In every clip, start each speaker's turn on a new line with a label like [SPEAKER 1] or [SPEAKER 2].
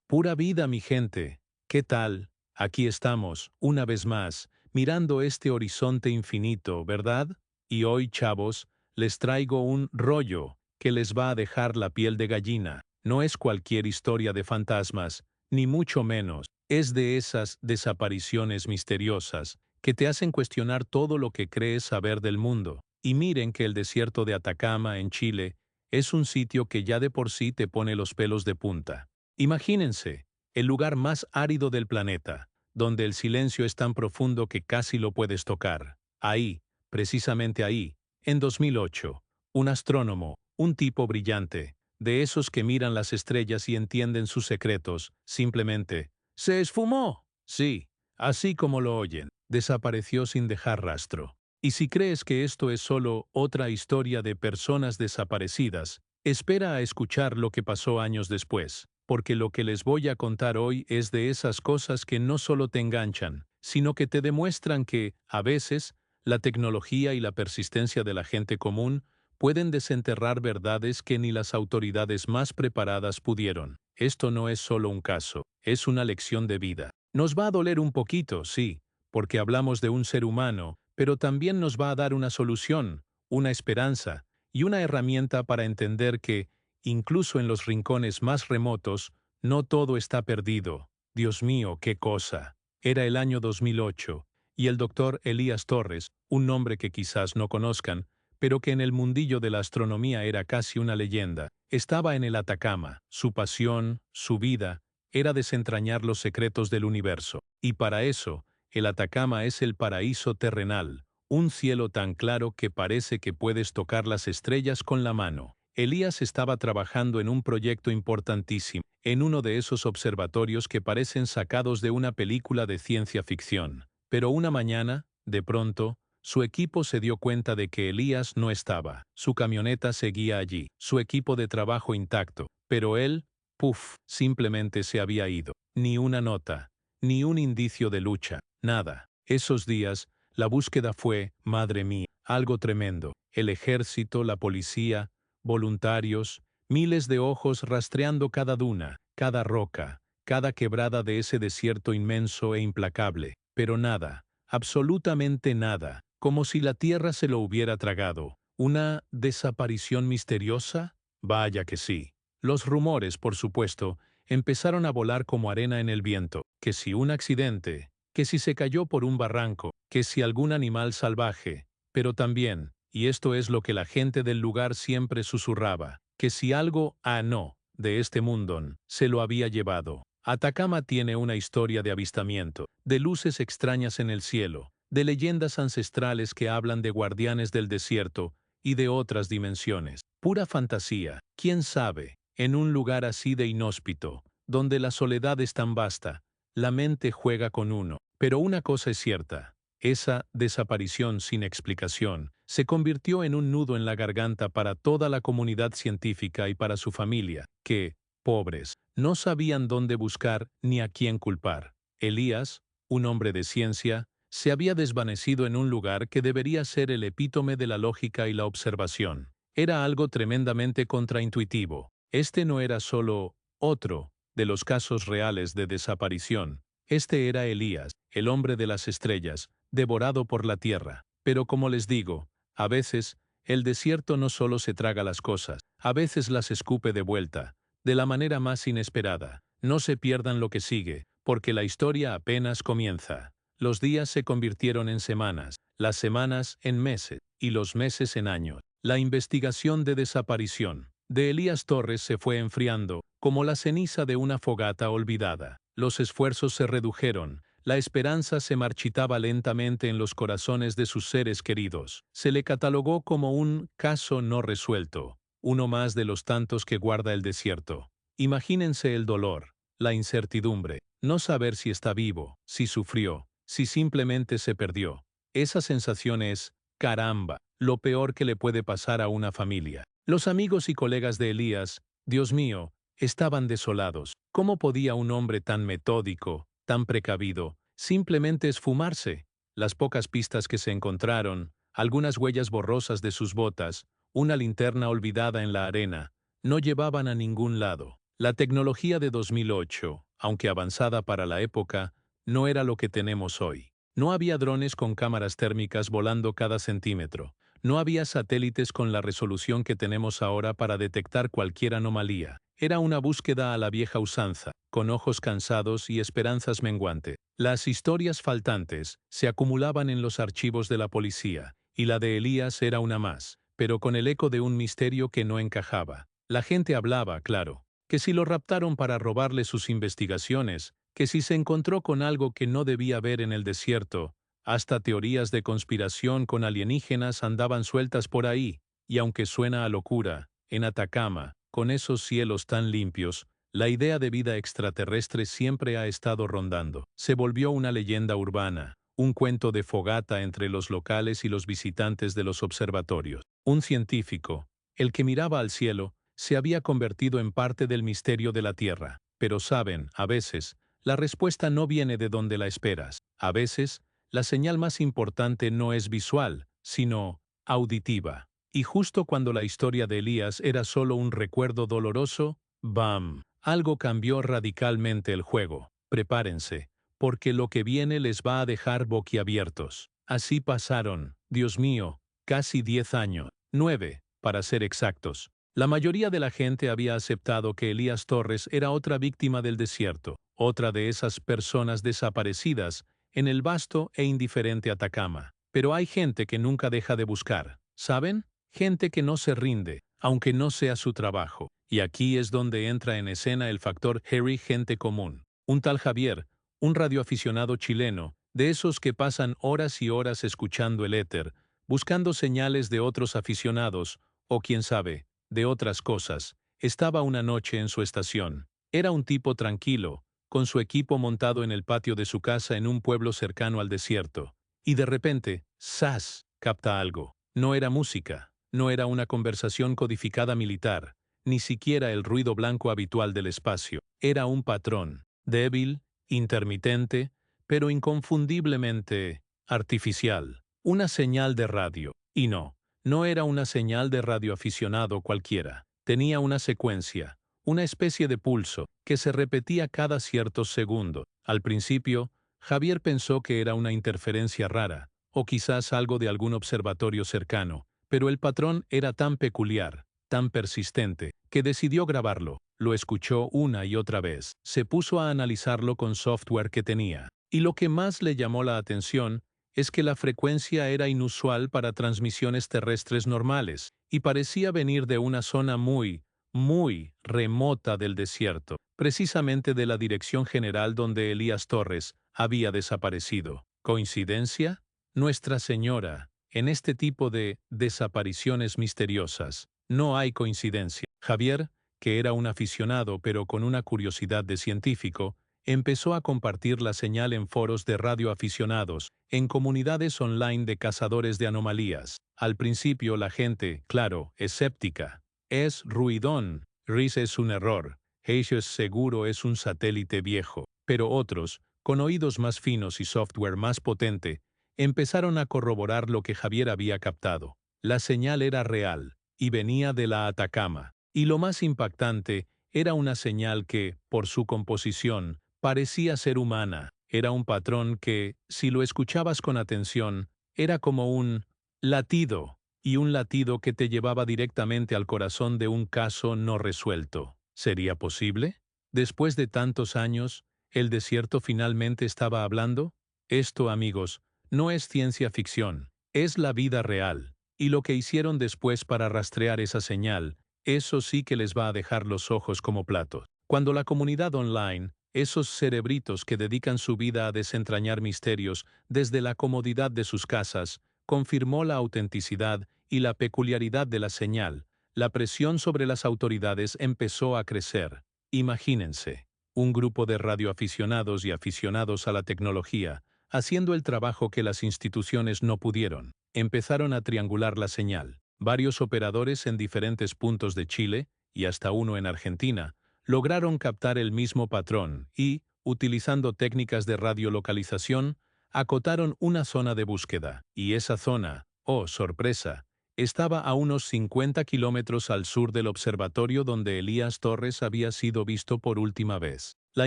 [SPEAKER 1] Pura vida, mi gente. ¿Qué tal? Aquí estamos, una vez más, mirando este horizonte infinito, ¿verdad? Y hoy, chavos, les traigo un rollo que les va a dejar la piel de gallina. No es cualquier historia de fantasmas, ni mucho menos. Es de esas desapariciones misteriosas que te hacen cuestionar todo lo que crees saber del mundo. Y miren que el desierto de Atacama, en Chile, es un sitio que ya de por sí te pone los pelos de punta. Imagínense, el lugar más árido del planeta, donde el silencio es tan profundo que casi lo puedes tocar. Ahí, precisamente ahí, en 2008, un astrónomo, un tipo brillante, de esos que miran las estrellas y entienden sus secretos, simplemente, ¡se esfumó! Sí, así como lo oyen, desapareció sin dejar rastro. Y si crees que esto es solo otra historia de personas desaparecidas, espera a escuchar lo que pasó años después, porque lo que les voy a contar hoy es de esas cosas que no solo te enganchan, sino que te demuestran que, a veces, la tecnología y la persistencia de la gente común pueden desenterrar verdades que ni las autoridades más preparadas pudieron. Esto no es solo un caso, es una lección de vida. Nos va a doler un poquito, sí, porque hablamos de un ser humano, pero también nos va a dar una solución, una esperanza y una herramienta para entender que, incluso en los rincones más remotos, no todo está perdido. Dios mío, qué cosa. Era el año 2008, y el doctor Elías Torres, un nombre que quizás no conozcan, pero que en el mundillo de la astronomía era casi una leyenda, estaba en el Atacama. Su pasión, su vida, era desentrañar los secretos del universo. Y para eso, el Atacama es el paraíso terrenal, un cielo tan claro que parece que puedes tocar las estrellas con la mano. Elías estaba trabajando en un proyecto importantísimo, en uno de esos observatorios que parecen sacados de una película de ciencia ficción. Pero una mañana, de pronto, su equipo se dio cuenta de que Elías no estaba. Su camioneta seguía allí, su equipo de trabajo intacto, pero él, puff, simplemente se había ido. Ni una nota, ni un indicio de lucha, nada. Esos días, la búsqueda fue, madre mía, algo tremendo. El ejército, la policía, voluntarios, miles de ojos rastreando cada duna, cada roca, cada quebrada de ese desierto inmenso e implacable. Pero nada, absolutamente nada, como si la tierra se lo hubiera tragado. ¿Una desaparición misteriosa? Vaya que sí. Los rumores, por supuesto, empezaron a volar como arena en el viento, que si un accidente, que si se cayó por un barranco, que si algún animal salvaje, pero también, y esto es lo que la gente del lugar siempre susurraba, que si algo, no, de este mundo, se lo había llevado. Atacama tiene una historia de avistamiento, de luces extrañas en el cielo, de leyendas ancestrales que hablan de guardianes del desierto y de otras dimensiones. Pura fantasía, quién sabe, en un lugar así de inhóspito, donde la soledad es tan vasta, la mente juega con uno. Pero una cosa es cierta, esa desaparición sin explicación se convirtió en un nudo en la garganta para toda la comunidad científica y para su familia, que, pobres, no sabían dónde buscar ni a quién culpar. Elías, un hombre de ciencia, se había desvanecido en un lugar que debería ser el epítome de la lógica y la observación. Era algo tremendamente contraintuitivo. Este no era solo otro de los casos reales de desaparición. Este era Elías, el hombre de las estrellas, devorado por la tierra. Pero como les digo, a veces, el desierto no solo se traga las cosas, a veces las escupe de vuelta, de la manera más inesperada. No se pierdan lo que sigue, porque la historia apenas comienza. Los días se convirtieron en semanas, las semanas en meses, y los meses en años. La investigación de desaparición de Elías Torres se fue enfriando, como la ceniza de una fogata olvidada. Los esfuerzos se redujeron, la esperanza se marchitaba lentamente en los corazones de sus seres queridos. Se le catalogó como un caso no resuelto, uno más de los tantos que guarda el desierto. Imagínense el dolor, la incertidumbre, no saber si está vivo, si sufrió, si simplemente se perdió. Esa sensación es, caramba, lo peor que le puede pasar a una familia. Los amigos y colegas de Elías, Dios mío, estaban desolados. ¿Cómo podía un hombre tan metódico, tan precavido, simplemente esfumarse? Las pocas pistas que se encontraron, algunas huellas borrosas de sus botas, una linterna olvidada en la arena, no llevaban a ningún lado. La tecnología de 2008, aunque avanzada para la época, no era lo que tenemos hoy. No había drones con cámaras térmicas volando cada centímetro. No había satélites con la resolución que tenemos ahora para detectar cualquier anomalía. Era una búsqueda a la vieja usanza, con ojos cansados y esperanzas menguantes. Las historias faltantes se acumulaban en los archivos de la policía, y la de Elías era una más, pero con el eco de un misterio que no encajaba. La gente hablaba, claro, que si lo raptaron para robarle sus investigaciones, que si se encontró con algo que no debía ver en el desierto, hasta teorías de conspiración con alienígenas andaban sueltas por ahí, y aunque suena a locura, en Atacama, con esos cielos tan limpios, la idea de vida extraterrestre siempre ha estado rondando. Se volvió una leyenda urbana, un cuento de fogata entre los locales y los visitantes de los observatorios. Un científico, el que miraba al cielo, se había convertido en parte del misterio de la Tierra. Pero saben, a veces, la respuesta no viene de donde la esperas. A veces, la señal más importante no es visual, sino auditiva. Y justo cuando la historia de Elías era solo un recuerdo doloroso, ¡bam! Algo cambió radicalmente el juego. Prepárense, porque lo que viene les va a dejar boquiabiertos. Así pasaron, Dios mío, casi 10 años, 9, para ser exactos. La mayoría de la gente había aceptado que Elías Torres era otra víctima del desierto, otra de esas personas desaparecidas en el vasto e indiferente Atacama. Pero hay gente que nunca deja de buscar, ¿saben? Gente que no se rinde, aunque no sea su trabajo. Y aquí es donde entra en escena el factor Harry gente común. Un tal Javier, un radioaficionado chileno, de esos que pasan horas y horas escuchando el éter, buscando señales de otros aficionados, o quién sabe, de otras cosas, estaba una noche en su estación. Era un tipo tranquilo, con su equipo montado en el patio de su casa en un pueblo cercano al desierto. Y de repente, ¡zas!, capta algo. No era música, no era una conversación codificada militar, ni siquiera el ruido blanco habitual del espacio. Era un patrón, débil, intermitente, pero inconfundiblemente artificial. Una señal de radio. Y no era una señal de radioaficionado cualquiera. Tenía una secuencia, una especie de pulso, que se repetía cada ciertos segundos. Al principio, Javier pensó que era una interferencia rara, o quizás algo de algún observatorio cercano, pero el patrón era tan peculiar, tan persistente, que decidió grabarlo. Lo escuchó una y otra vez, se puso a analizarlo con software que tenía, y lo que más le llamó la atención es que la frecuencia era inusual para transmisiones terrestres normales, y parecía venir de una zona muy, muy remota del desierto, precisamente de la dirección general donde Elías Torres había desaparecido. ¿Coincidencia? Nuestra Señora, en este tipo de desapariciones misteriosas, no hay coincidencia. Javier, que era un aficionado pero con una curiosidad de científico, empezó a compartir la señal en foros de radioaficionados, en comunidades online de cazadores de anomalías. Al principio la gente, claro, escéptica. Es ruidón, RIS es un error, Heisho es seguro es un satélite viejo. Pero otros, con oídos más finos y software más potente, empezaron a corroborar lo que Javier había captado. La señal era real, y venía de la Atacama. Y lo más impactante, era una señal que, por su composición, parecía ser humana. Era un patrón que, si lo escuchabas con atención, era como un latido, y un latido que te llevaba directamente al corazón de un caso no resuelto. ¿Sería posible? Después de tantos años, ¿el desierto finalmente estaba hablando? Esto, amigos, no es ciencia ficción, es la vida real. Y lo que hicieron después para rastrear esa señal, eso sí que les va a dejar los ojos como platos. Cuando la comunidad online, esos cerebritos que dedican su vida a desentrañar misterios desde la comodidad de sus casas, confirmó la autenticidad y la peculiaridad de la señal, la presión sobre las autoridades empezó a crecer. Imagínense, un grupo de radioaficionados y aficionados a la tecnología, haciendo el trabajo que las instituciones no pudieron. Empezaron a triangular la señal. Varios operadores en diferentes puntos de Chile, y hasta uno en Argentina, lograron captar el mismo patrón y, utilizando técnicas de radiolocalización, acotaron una zona de búsqueda. Y esa zona, oh sorpresa, Estaba a unos 50 kilómetros al sur del observatorio donde Elías Torres había sido visto por última vez. La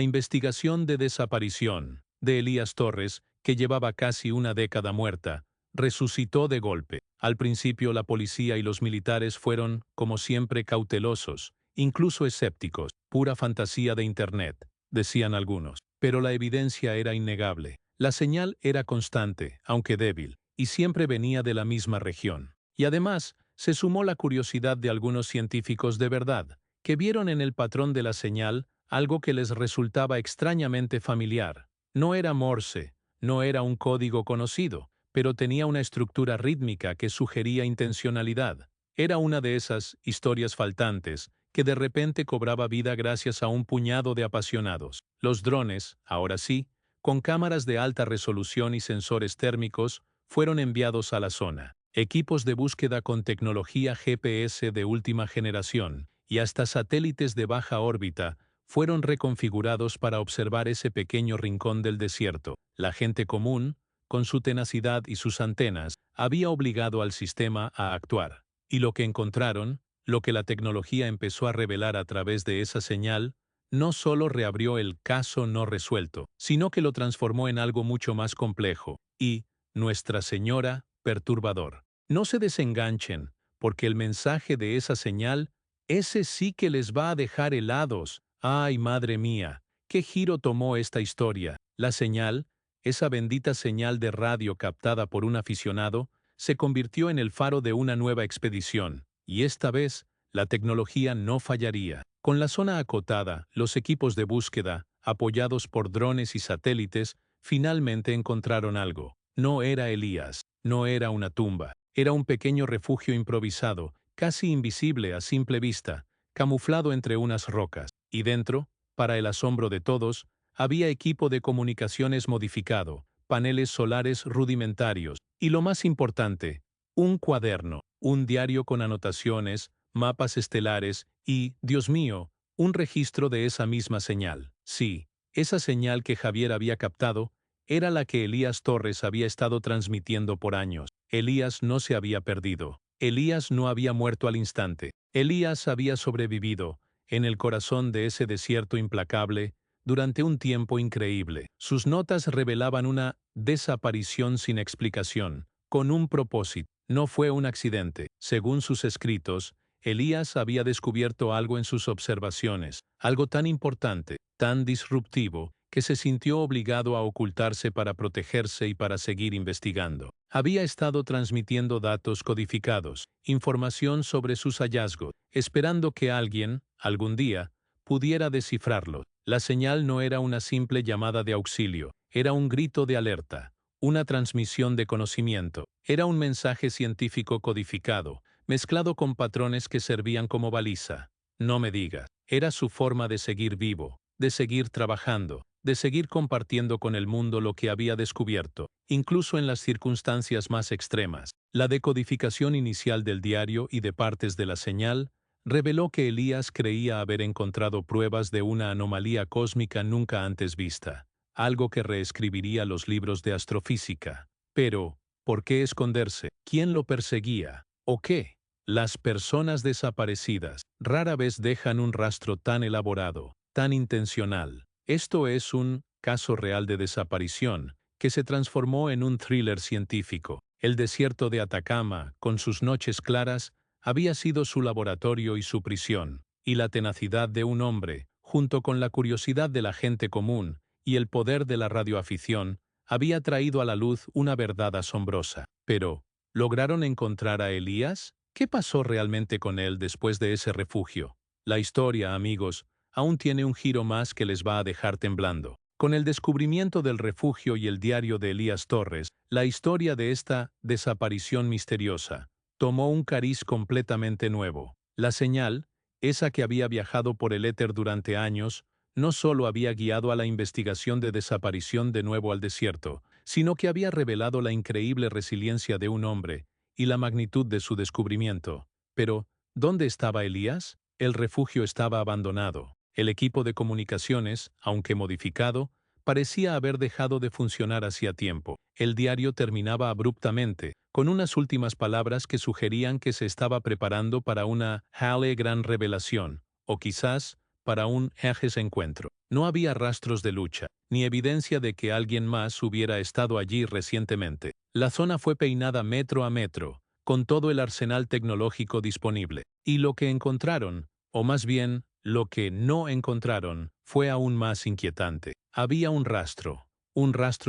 [SPEAKER 1] investigación de desaparición de Elías Torres, que llevaba casi una década muerta, resucitó de golpe. Al principio la policía y los militares fueron, como siempre, cautelosos, incluso escépticos. Pura fantasía de Internet, decían algunos. Pero la evidencia era innegable. La señal era constante, aunque débil, y siempre venía de la misma región. Y además, se sumó la curiosidad de algunos científicos de verdad, que vieron en el patrón de la señal algo que les resultaba extrañamente familiar. No era Morse, no era un código conocido, pero tenía una estructura rítmica que sugería intencionalidad. Era una de esas historias faltantes que de repente cobraba vida gracias a un puñado de apasionados. Los drones, ahora sí, con cámaras de alta resolución y sensores térmicos, fueron enviados a la zona. Equipos de búsqueda con tecnología GPS de última generación y hasta satélites de baja órbita fueron reconfigurados para observar ese pequeño rincón del desierto. La gente común, con su tenacidad y sus antenas, había obligado al sistema a actuar. Y lo que encontraron, lo que la tecnología empezó a revelar a través de esa señal, no solo reabrió el caso no resuelto, sino que lo transformó en algo mucho más complejo y, Nuestra Señora, perturbador. No se desenganchen, porque el mensaje de esa señal, ese sí que les va a dejar helados. ¡Ay, madre mía! ¿Qué giro tomó esta historia? La señal, esa bendita señal de radio captada por un aficionado, se convirtió en el faro de una nueva expedición, y esta vez, la tecnología no fallaría. Con la zona acotada, los equipos de búsqueda, apoyados por drones y satélites, finalmente encontraron algo. No era Elías, no era una tumba, era un pequeño refugio improvisado, casi invisible a simple vista, camuflado entre unas rocas, y dentro, para el asombro de todos, había equipo de comunicaciones modificado, paneles solares rudimentarios, y lo más importante, un cuaderno, un diario con anotaciones, mapas estelares y, Dios mío, un registro de esa misma señal. Sí, esa señal que Javier había captado, era la que Elías Torres había estado transmitiendo por años. Elías no se había perdido. Elías no había muerto al instante. Elías había sobrevivido, en el corazón de ese desierto implacable, durante un tiempo increíble. Sus notas revelaban una desaparición sin explicación, con un propósito. No fue un accidente. Según sus escritos, Elías había descubierto algo en sus observaciones, algo tan importante, tan disruptivo, que se sintió obligado a ocultarse para protegerse y para seguir investigando. Había estado transmitiendo datos codificados, información sobre sus hallazgos, esperando que alguien, algún día, pudiera descifrarlos. La señal no era una simple llamada de auxilio, era un grito de alerta, una transmisión de conocimiento, era un mensaje científico codificado, mezclado con patrones que servían como baliza. No me digas, era su forma de seguir vivo, de seguir trabajando, de seguir compartiendo con el mundo lo que había descubierto, incluso en las circunstancias más extremas. La decodificación inicial del diario y de partes de la señal reveló que Elías creía haber encontrado pruebas de una anomalía cósmica nunca antes vista, algo que reescribiría los libros de astrofísica. Pero, ¿por qué esconderse? ¿Quién lo perseguía? ¿O qué? Las personas desaparecidas rara vez dejan un rastro tan elaborado, tan intencional. Esto es un caso real de desaparición que se transformó en un thriller científico. El desierto de Atacama, con sus noches claras, había sido su laboratorio y su prisión, y la tenacidad de un hombre, junto con la curiosidad de la gente común y el poder de la radioafición, había traído a la luz una verdad asombrosa. Pero, ¿lograron encontrar a Elías? ¿Qué pasó realmente con él después de ese refugio? La historia, amigos, aún tiene un giro más que les va a dejar temblando. Con el descubrimiento del refugio y el diario de Elías Torres, la historia de esta desaparición misteriosa tomó un cariz completamente nuevo. La señal, esa que había viajado por el éter durante años, no solo había guiado a la investigación de desaparición de nuevo al desierto, sino que había revelado la increíble resiliencia de un hombre y la magnitud de su descubrimiento. Pero, ¿dónde estaba Elías? El refugio estaba abandonado. El equipo de comunicaciones, aunque modificado, parecía haber dejado de funcionar hacía tiempo. El diario terminaba abruptamente, con unas últimas palabras que sugerían que se estaba preparando para una gran revelación, o quizás para un ejes encuentro. No había rastros de lucha, ni evidencia de que alguien más hubiera estado allí recientemente. La zona fue peinada metro a metro, con todo el arsenal tecnológico disponible. Y lo que encontraron, o más bien, lo que no encontraron, fue aún más inquietante. Había un rastro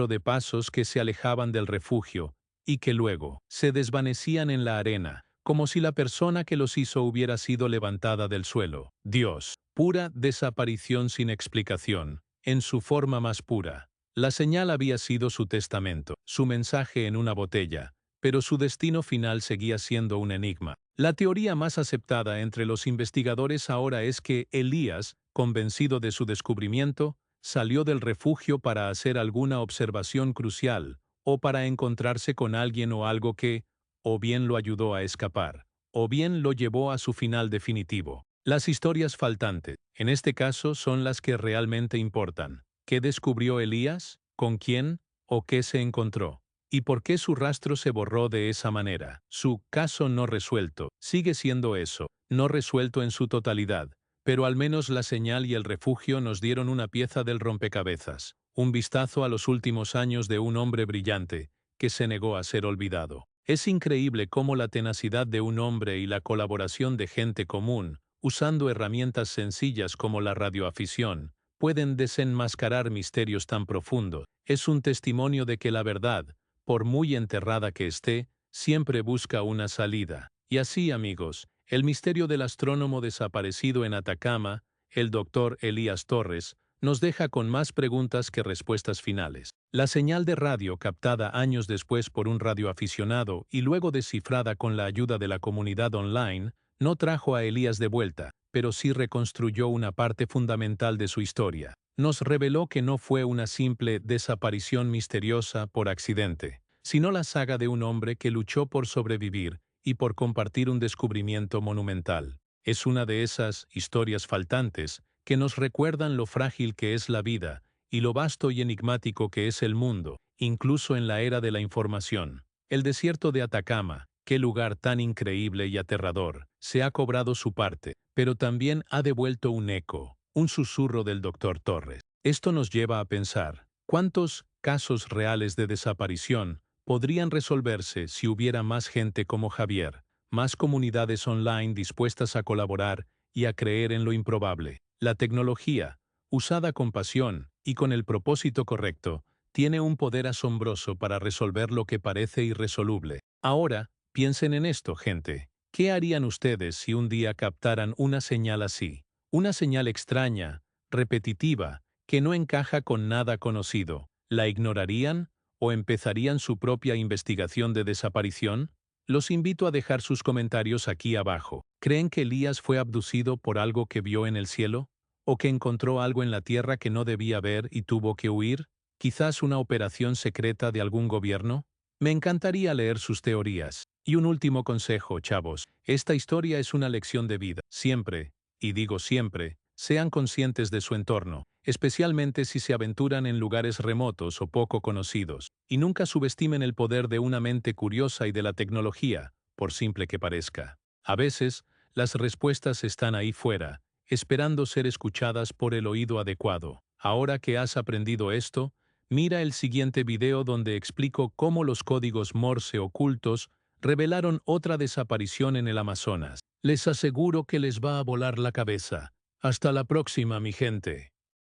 [SPEAKER 1] de pasos que se alejaban del refugio y que luego se desvanecían en la arena, como si la persona que los hizo hubiera sido levantada del suelo. Dios, pura desaparición sin explicación, en su forma más pura. La señal había sido su testamento, su mensaje en una botella, pero su destino final seguía siendo un enigma. La teoría más aceptada entre los investigadores ahora es que Elías, convencido de su descubrimiento, salió del refugio para hacer alguna observación crucial, o para encontrarse con alguien o algo que, o bien lo ayudó a escapar, o bien lo llevó a su final definitivo. Las historias faltantes, en este caso, son las que realmente importan. ¿Qué descubrió Elías? ¿Con quién? ¿O qué se encontró? ¿Y por qué su rastro se borró de esa manera? Su caso no resuelto sigue siendo eso, no resuelto en su totalidad, pero al menos la señal y el refugio nos dieron una pieza del rompecabezas, un vistazo a los últimos años de un hombre brillante, que se negó a ser olvidado. Es increíble cómo la tenacidad de un hombre y la colaboración de gente común, usando herramientas sencillas como la radioafición, pueden desenmascarar misterios tan profundos. Es un testimonio de que la verdad, por muy enterrada que esté, siempre busca una salida. Y así, amigos, el misterio del astrónomo desaparecido en Atacama, el doctor Elías Torres, nos deja con más preguntas que respuestas finales. La señal de radio captada años después por un radioaficionado y luego descifrada con la ayuda de la comunidad online, no trajo a Elías de vuelta, pero sí reconstruyó una parte fundamental de su historia. Nos reveló que no fue una simple desaparición misteriosa por accidente, sino la saga de un hombre que luchó por sobrevivir y por compartir un descubrimiento monumental. Es una de esas historias faltantes que nos recuerdan lo frágil que es la vida y lo vasto y enigmático que es el mundo, incluso en la era de la información. El desierto de Atacama, qué lugar tan increíble y aterrador, se ha cobrado su parte, pero también ha devuelto un eco, un susurro del doctor Torres. Esto nos lleva a pensar, ¿cuántos casos reales de desaparición podrían resolverse si hubiera más gente como Javier, más comunidades online dispuestas a colaborar y a creer en lo improbable? La tecnología, usada con pasión y con el propósito correcto, tiene un poder asombroso para resolver lo que parece irresoluble. Ahora, piensen en esto, gente. ¿Qué harían ustedes si un día captaran una señal así? Una señal extraña, repetitiva, que no encaja con nada conocido. ¿La ignorarían o empezarían su propia investigación de desaparición? Los invito a dejar sus comentarios aquí abajo. ¿Creen que Elías fue abducido por algo que vio en el cielo? ¿O que encontró algo en la tierra que no debía ver y tuvo que huir? ¿Quizás una operación secreta de algún gobierno? Me encantaría leer sus teorías. Y un último consejo, chavos. Esta historia es una lección de vida. Siempre, y digo siempre, sean conscientes de su entorno, especialmente si se aventuran en lugares remotos o poco conocidos. Y nunca subestimen el poder de una mente curiosa y de la tecnología, por simple que parezca. A veces, las respuestas están ahí fuera, esperando ser escuchadas por el oído adecuado. Ahora que has aprendido esto, mira el siguiente video donde explico cómo los códigos Morse ocultos revelaron otra desaparición en el Amazonas. Les aseguro que les va a volar la cabeza. Hasta la próxima, mi gente.